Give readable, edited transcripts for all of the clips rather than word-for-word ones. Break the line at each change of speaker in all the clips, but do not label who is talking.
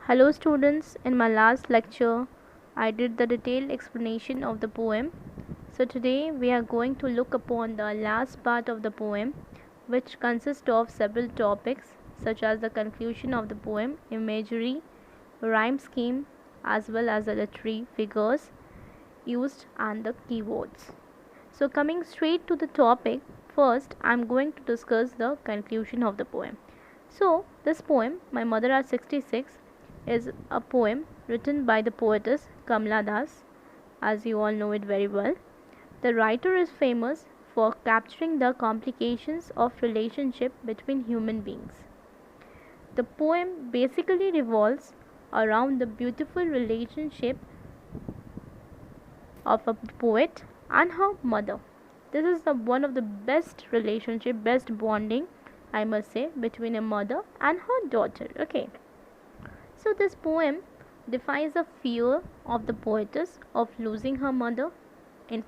Hello students, in my last lecture I did the detailed explanation of the poem. So today we are going to look upon the last part of the poem, which consists of several topics such as the conclusion of the poem, imagery, rhyme scheme, as well as the literary figures used and the keywords. So coming straight to the topic, first I am going to discuss the conclusion of the poem. So this poem, My Mother at 66, is a poem written by the poetess Kamala Das, as you all know it very well. The writer is famous for capturing the complications of relationship between human beings. The poem basically revolves around the beautiful relationship of a poet and her mother. This is one of the best relationship, best bonding, I must say, between a mother and her daughter. Okay. So this poem defies the fear of the poetess of losing her mother in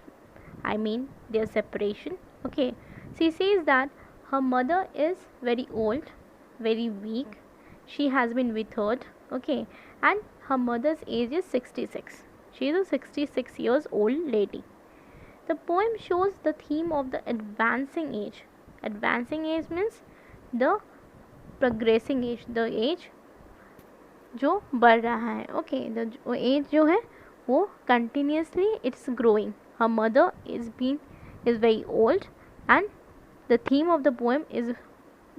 their separation. Okay. She says that her mother is very old, very weak. She has been withered. Okay. And her mother's age is 66. She is a 66 years old lady. The poem shows the theme of the advancing age. Advancing age means the progressing age, the age जो बढ़ रहा है. Okay, the age जो है वो continuously it's growing. Her mother is very old, and the theme of the poem is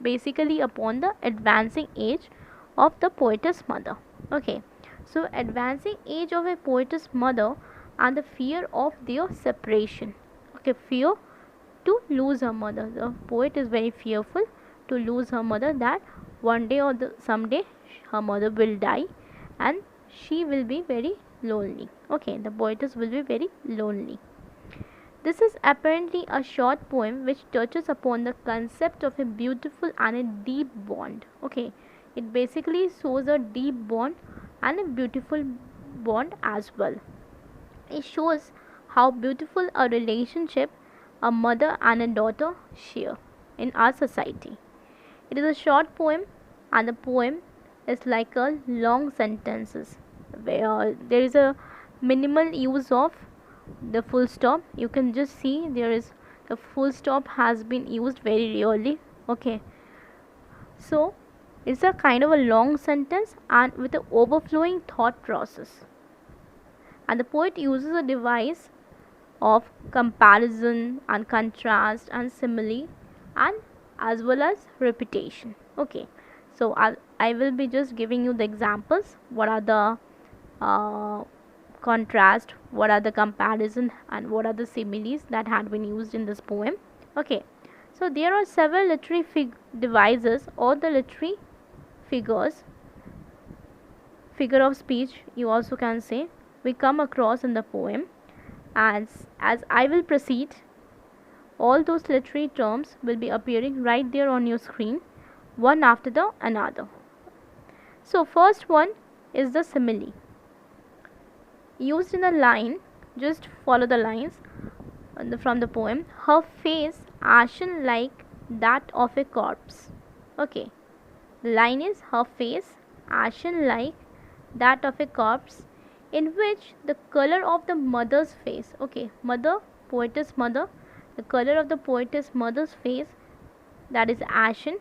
basically upon the advancing age of the poetess mother. Okay, so advancing age of a poetess mother and the fear of their separation. Okay, fear to lose her mother. The poet is very fearful to lose her mother, that one day or someday her mother will die and she will be very lonely. Okay, the poetess will be very lonely. This is apparently a short poem which touches upon the concept of a beautiful and a deep bond. Okay, it basically shows a deep bond and a beautiful bond as well. It shows how beautiful a relationship a mother and a daughter share in our society. It is a short poem, and the poem is like a long sentences where there is a minimal use of the full stop. You can just see there is the full stop has been used very rarely. Okay, so it's a kind of a long sentence and with an overflowing thought process. And the poet uses a device of comparison and contrast and simile and as well as repetition. Okay, so I will be just giving you the examples. What are the contrast, what are the comparison, and what are the similes that had been used in this poem. Okay, so there are several literary devices or the literary figures, figure of speech you also can say, we come across in the poem. As I will proceed, all those literary terms will be appearing right there on your screen, one after the another. So first one is the simile. Used in a line, just follow the lines from the poem. Her face ashen like that of a corpse. Okay, the line is her face ashen like that of a corpse, in which the color of the mother's face, okay, mother, poetess mother, the color of the poetess mother's face, that is ashen,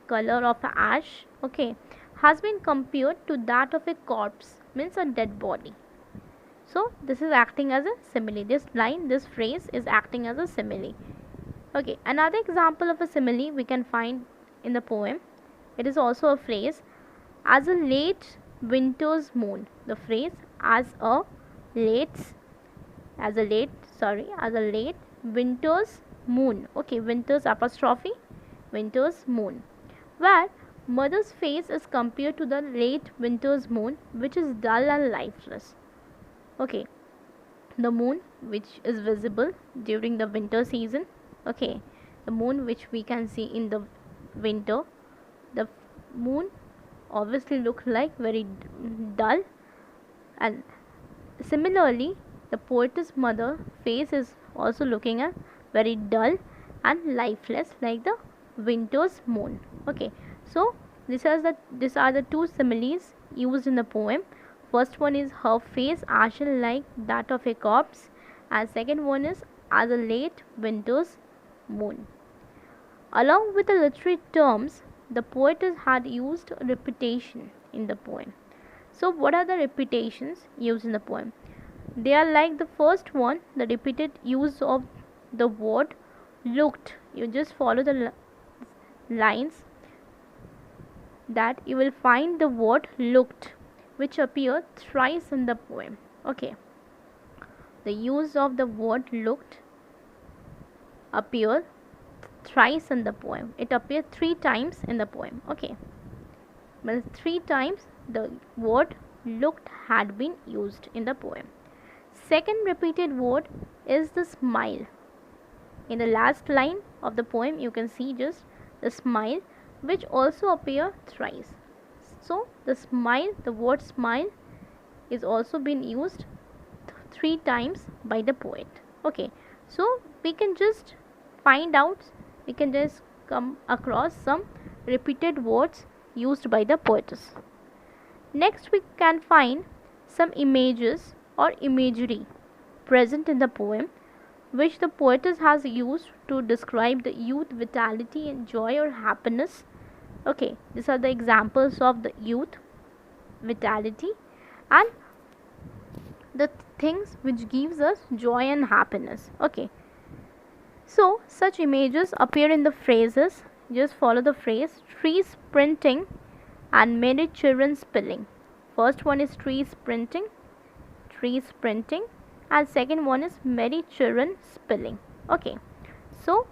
color of ash, okay, has been compared to that of a corpse, means a dead body. So this is acting as a simile. This line, this phrase is acting as a simile. Okay, another example of a simile we can find in the poem. It is also a phrase, as a late winter's moon. The phrase as a late winter's moon. Okay, winter's apostrophe, winter's moon, where mother's face is compared to the late winter's moon, which is dull and lifeless. Okay, the moon which is visible during the winter season. Okay, the moon which we can see in the winter, the moon obviously look like very dull, and similarly the poetess mother face is also looking at very dull and lifeless like the winter's moon. Okay, so These are the two similes used in the poem. First one is her face ashen like that of a corpse, and second one is as a late winter's moon. Along with the literary terms, the poetess had used repetition in the poem. So, what are the repetitions used in the poem? They are like the first one, the repeated use of the word looked. You just follow the lines that you will find the word looked, which appear thrice in the poem. Okay, the use of the word looked appear thrice in the poem. It appeared 3 times in the poem. Okay, but 3 times the word looked had been used in the poem. Second repeated word is the smile. In the last line of the poem, you can see just the smile, which also appear thrice. So the word smile is also been used 3 times by the poet. Okay, so we can just come across some repeated words used by the poetess. Next, we can find some images or imagery present in the poem, which the poetess has used to describe the youth, vitality, and joy or happiness. Okay, these are the examples of the youth, vitality, and the things which gives us joy and happiness. Okay, so such images appear in the phrases. Just follow the phrase: trees sprinting and merry children spilling. First one is trees sprinting, and second one is merry children spilling. Okay, so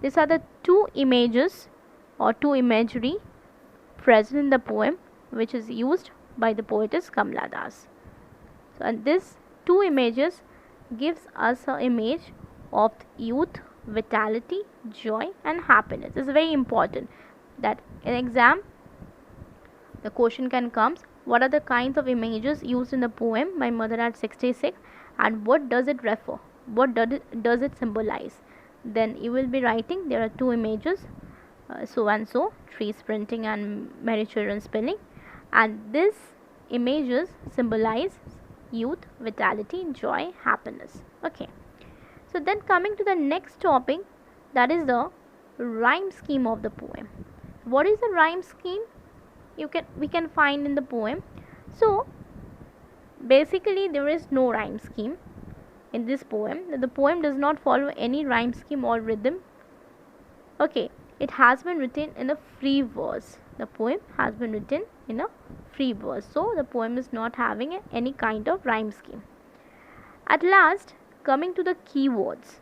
these are the two images or two imagery present in the poem, which is used by the poetess Kamala Das. So, and this two images gives us an image of youth, vitality, joy, and happiness. It's very important that in exam the question can comes: what are the kinds of images used in the poem My Mother at 66, and what does it refer? What does it symbolize? Then you will be writing there are two images, so and so, tree sprinting and merry children spilling, and these images symbolize youth, vitality, joy, happiness. Okay, so then coming to the next topic, that is the rhyme scheme of the poem. What is the rhyme scheme? We can find in the poem. So basically there is no rhyme scheme in this poem. The poem does not follow any rhyme scheme or rhythm. Okay, it has been written in a free verse. The poem has been written in a free verse, so the poem is not having any kind of rhyme scheme. At last, coming to the keywords,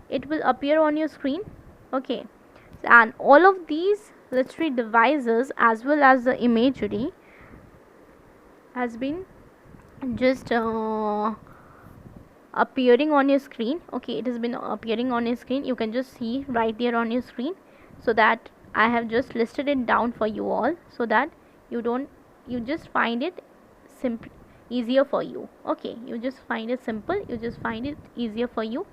it will appear on your screen. Okay, and all of these literary devices as well as the imagery has been just appearing on your screen. Okay, it has been appearing on your screen. You can just see right there on your screen, so that I have just listed it down for you all, so that you just find it simple, easier for you. Okay, you just find it simple, you just find it easier for you.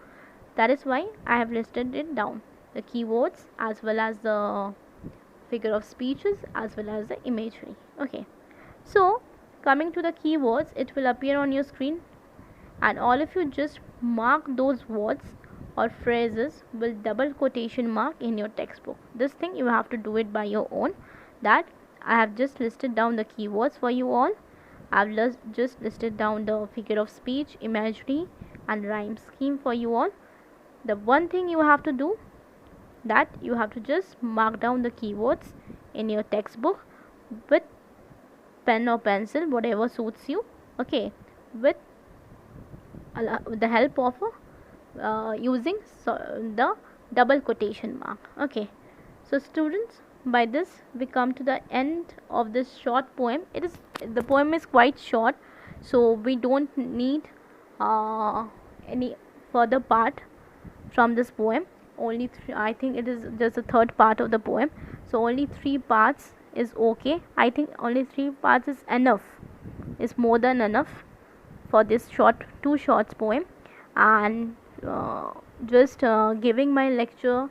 That is why I have listed it down, the keywords as well as the figure of speeches as well as the imagery. Okay, so coming to the keywords, it will appear on your screen, and all of you just mark those words or phrases with double quotation mark in your textbook. This thing you have to do it by your own. That I have just listed down the keywords for you all. I have just listed down the figure of speech, imagery, and rhyme scheme for you all. The one thing you have to do, that you have to just mark down the keywords in your textbook with pen or pencil, whatever suits you. Okay, with the help of using the double quotation mark. Okay, so students, by this we come to the end of this short poem. The poem is quite short, so we don't need any further part from this poem. Only I think it is just the third part of the poem, so only 3 parts is okay. I think only 3 parts is enough, is more than enough for this two shorts poem. And just giving my lecture,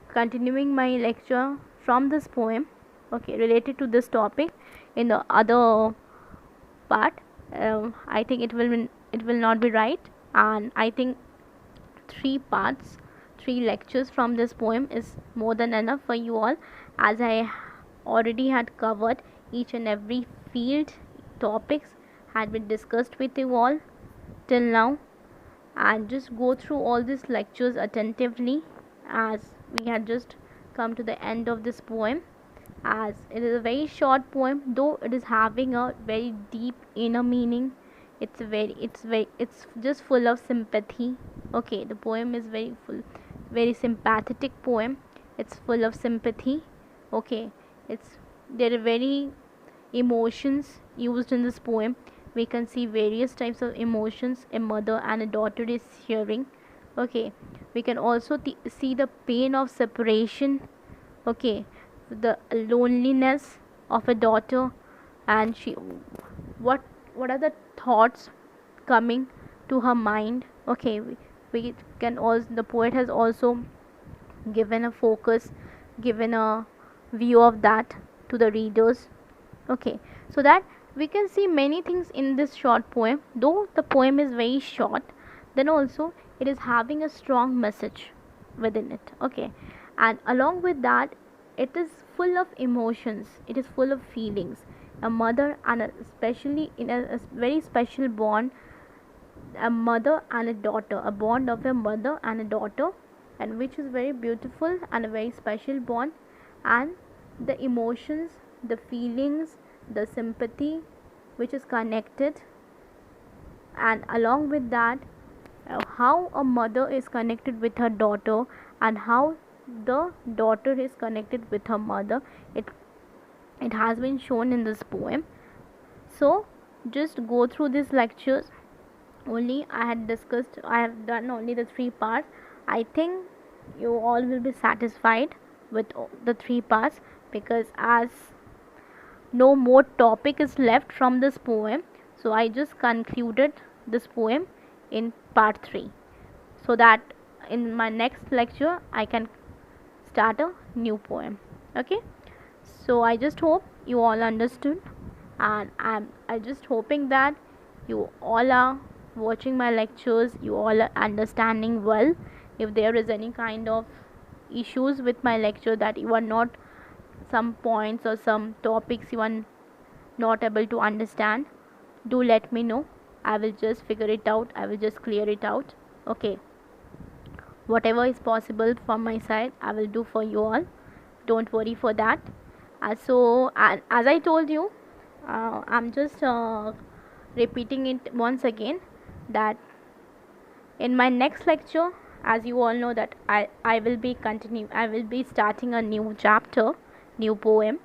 continuing my lecture from this poem, okay, related to this topic in the other part. I think it will not be right, and I think 3 parts, 3 lectures from this poem is more than enough for you all, as I already had covered each and every field topics had been discussed with you all till now. And just go through all these lectures attentively, as we had just come to the end of this poem, as it is a very short poem, though it is having a very deep inner meaning. It's just full of sympathy. Okay, the poem is very full, very sympathetic poem. It's full of sympathy. Okay, it's there are very emotions used in this poem. We can see various types of emotions a mother and a daughter is sharing. Okay, we can also see the pain of separation. Okay, the loneliness of a daughter, and what what are the thoughts coming to her mind. Okay, we can also, the poet has also given a focus, given a view of that to the readers. Okay, so that we can see many things in this short poem. Though the poem is very short, then also it is having a strong message within it. Okay, and along with that, it is full of emotions, it is full of feelings. A mother and especially in a very special bond, a mother and a daughter, a bond of a mother and a daughter, and which is very beautiful and a very special bond. And the emotions, the feelings, the sympathy which is connected, and along with that, how a mother is connected with her daughter, and how the daughter is connected with her mother, it has been shown in this poem. So just go through these lectures. Only I have done only the 3 parts. I think you all will be satisfied with the 3 parts, because as no more topic is left from this poem, so I just concluded this poem in part 3, so that in my next lecture I can start a new poem. Okay, so I just hope you all understood, and I just hoping that you all are watching my lectures, you all are understanding well. If there is any kind of issues with my lecture, that you are not, some points or some topics you are not able to understand, do let me know. I will just figure it out, I will just clear it out. Okay, whatever is possible from my side, I will do for you all. Don't worry for that. So as I told you, I'm just repeating it once again, that in my next lecture, as you all know, that I will be starting a new chapter, new poem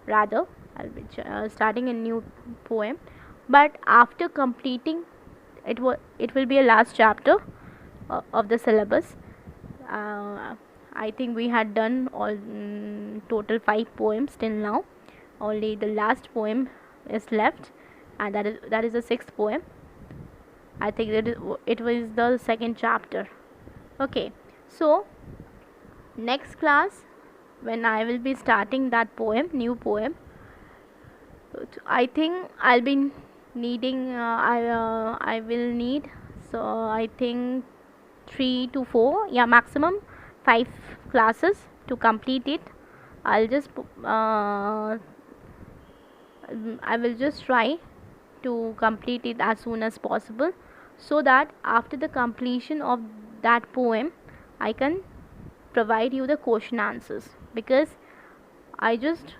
rather. I'll be starting a new poem, but after completing it will be a last chapter of the syllabus. I think we had done all total 5 poems till now. Only the last poem is left, and that is the 6th poem. I think it was the 2nd chapter. Okay, so next class, when I will be starting that new poem, I think I'll be needing I will need, so I think 3 to 4, yeah, maximum 5 classes to complete it. I'll just I will just try to complete it as soon as possible, so that after the completion of that poem I can provide you the question answers, because I just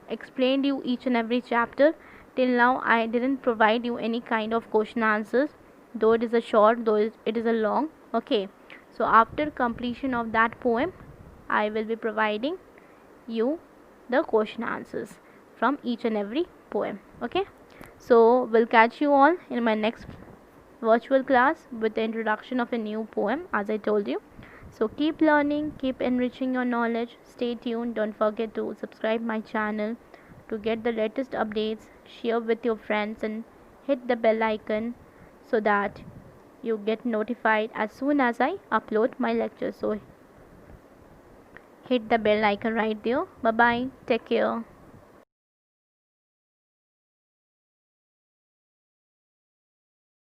explained you each and every chapter. Till now I didn't provide you any kind of question answers, though it is a short, though it is a long. Okay, so after completion of that poem I will be providing you the question answers from each and every poem. Okay, so we'll catch you all in my next virtual class with the introduction of a new poem, as I told you. So keep learning, keep enriching your knowledge, stay tuned, don't forget to subscribe my channel to get the latest updates, share with your friends, and hit the bell icon so that you get notified as soon as I upload my lecture. So hit the bell icon right there. Bye bye, take care.